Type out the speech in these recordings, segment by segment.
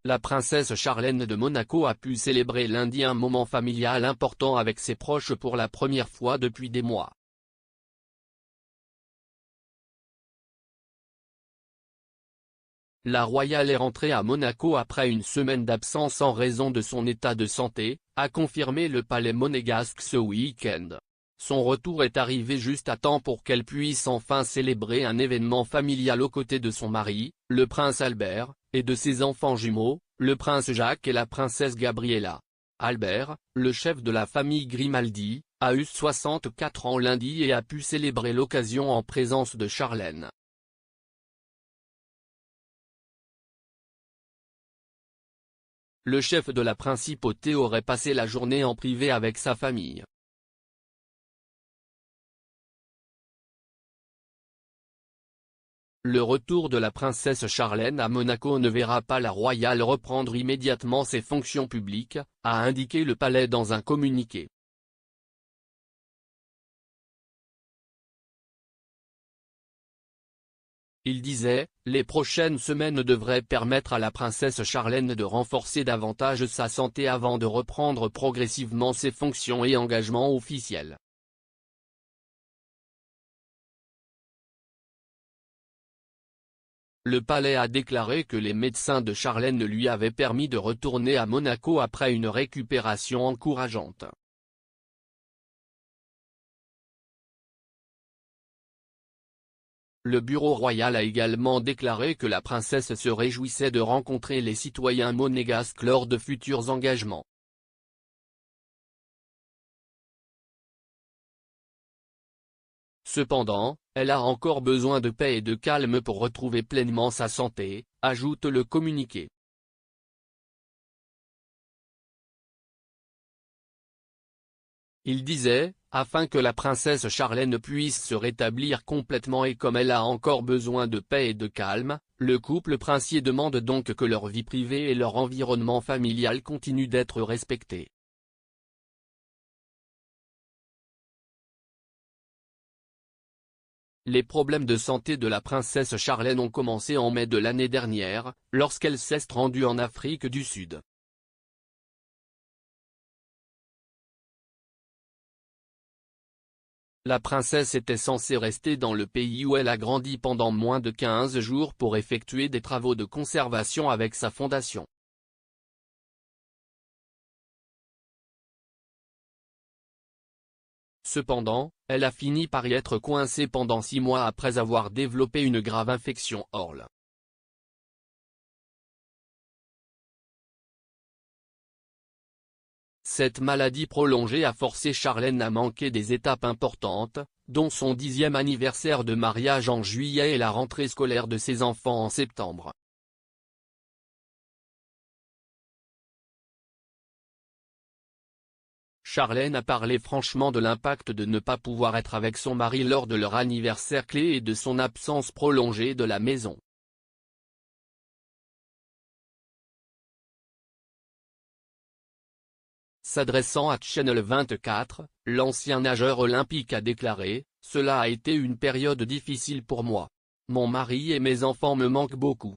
La princesse Charlène de Monaco a pu célébrer lundi un moment familial important avec ses proches pour la première fois depuis des mois. La royale est rentrée à Monaco après une semaine d'absence en raison de son état de santé, a confirmé le palais monégasque ce week-end. Son retour est arrivé juste à temps pour qu'elle puisse enfin célébrer un événement familial aux côtés de son mari, le prince Albert, et de ses enfants jumeaux, le prince Jacques et la princesse Gabriella. Albert, le chef de la famille Grimaldi, a eu 64 ans lundi et a pu célébrer l'occasion en présence de Charlène. Le chef de la principauté aurait passé la journée en privé avec sa famille. Le retour de la princesse Charlène à Monaco ne verra pas la royale reprendre immédiatement ses fonctions publiques, a indiqué le palais dans un communiqué. Il disait, les prochaines semaines devraient permettre à la princesse Charlène de renforcer davantage sa santé avant de reprendre progressivement ses fonctions et engagements officiels. Le palais a déclaré que les médecins de Charlène lui avaient permis de retourner à Monaco après une récupération encourageante. Le bureau royal a également déclaré que la princesse se réjouissait de rencontrer les citoyens monégasques lors de futurs engagements. Cependant, elle a encore besoin de paix et de calme pour retrouver pleinement sa santé, ajoute le communiqué. Il disait, afin que la princesse Charlène puisse se rétablir complètement et comme elle a encore besoin de paix et de calme, le couple princier demande donc que leur vie privée et leur environnement familial continuent d'être respectés. Les problèmes de santé de la princesse Charlène ont commencé en mai de l'année dernière, lorsqu'elle s'est rendue en Afrique du Sud. La princesse était censée rester dans le pays où elle a grandi pendant moins de 15 jours pour effectuer des travaux de conservation avec sa fondation. Cependant, elle a fini par y être coincée pendant 6 mois après avoir développé une grave infection ORL. Cette maladie prolongée a forcé Charlène à manquer des étapes importantes, dont son 10e anniversaire de mariage en juillet et la rentrée scolaire de ses enfants en septembre. Charlène a parlé franchement de l'impact de ne pas pouvoir être avec son mari lors de leur anniversaire clé et de son absence prolongée de la maison. S'adressant à Channel 24, l'ancien nageur olympique a déclaré, « Cela a été une période difficile pour moi. Mon mari et mes enfants me manquent beaucoup.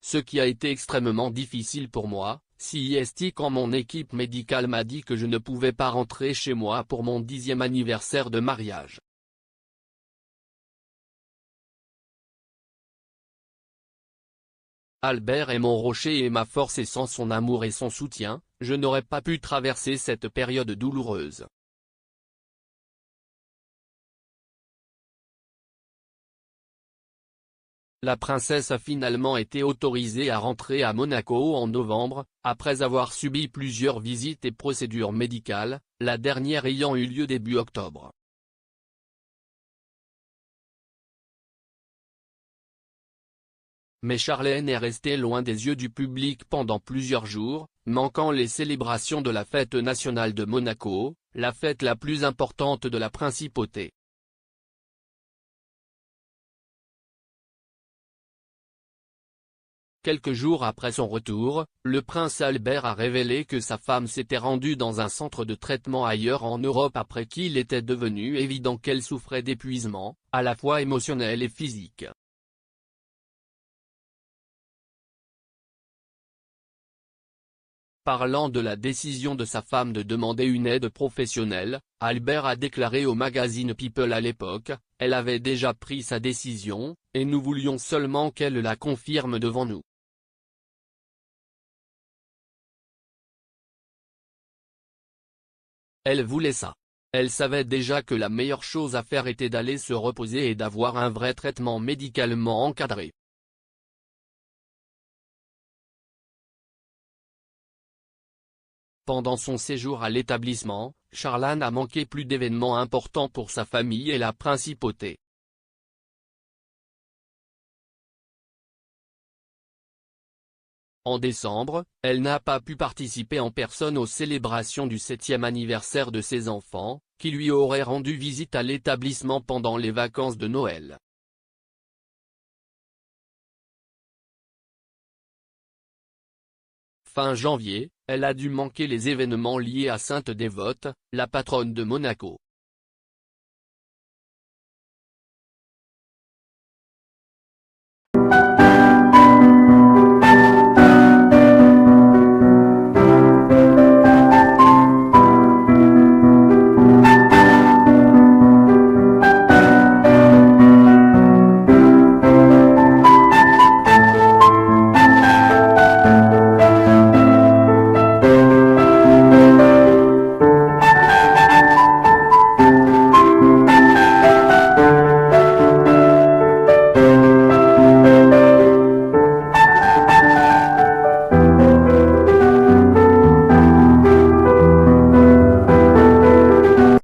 Ce qui a été extrêmement difficile pour moi, c'est quand mon équipe médicale m'a dit que je ne pouvais pas rentrer chez moi pour mon 10e anniversaire de mariage. » Albert est mon rocher et ma force et sans son amour et son soutien, je n'aurais pas pu traverser cette période douloureuse. La princesse a finalement été autorisée à rentrer à Monaco en novembre, après avoir subi plusieurs visites et procédures médicales, la dernière ayant eu lieu début octobre. Mais Charlène est restée loin des yeux du public pendant plusieurs jours, manquant les célébrations de la fête nationale de Monaco, la fête la plus importante de la principauté. Quelques jours après son retour, le prince Albert a révélé que sa femme s'était rendue dans un centre de traitement ailleurs en Europe après qu'il était devenu évident qu'elle souffrait d'épuisement, à la fois émotionnelle et physique. Parlant de la décision de sa femme de demander une aide professionnelle, Albert a déclaré au magazine People à l'époque: « Elle avait déjà pris sa décision, et nous voulions seulement qu'elle la confirme devant nous. Elle voulait ça. Elle savait déjà que la meilleure chose à faire était d'aller se reposer et d'avoir un vrai traitement médicalement encadré. » Pendant son séjour à l'établissement, Charlane a manqué plus d'événements importants pour sa famille et la principauté. En décembre, elle n'a pas pu participer en personne aux célébrations du 7e anniversaire de ses enfants, qui lui auraient rendu visite à l'établissement pendant les vacances de Noël. Fin janvier, elle a dû manquer les événements liés à Sainte Dévote, la patronne de Monaco.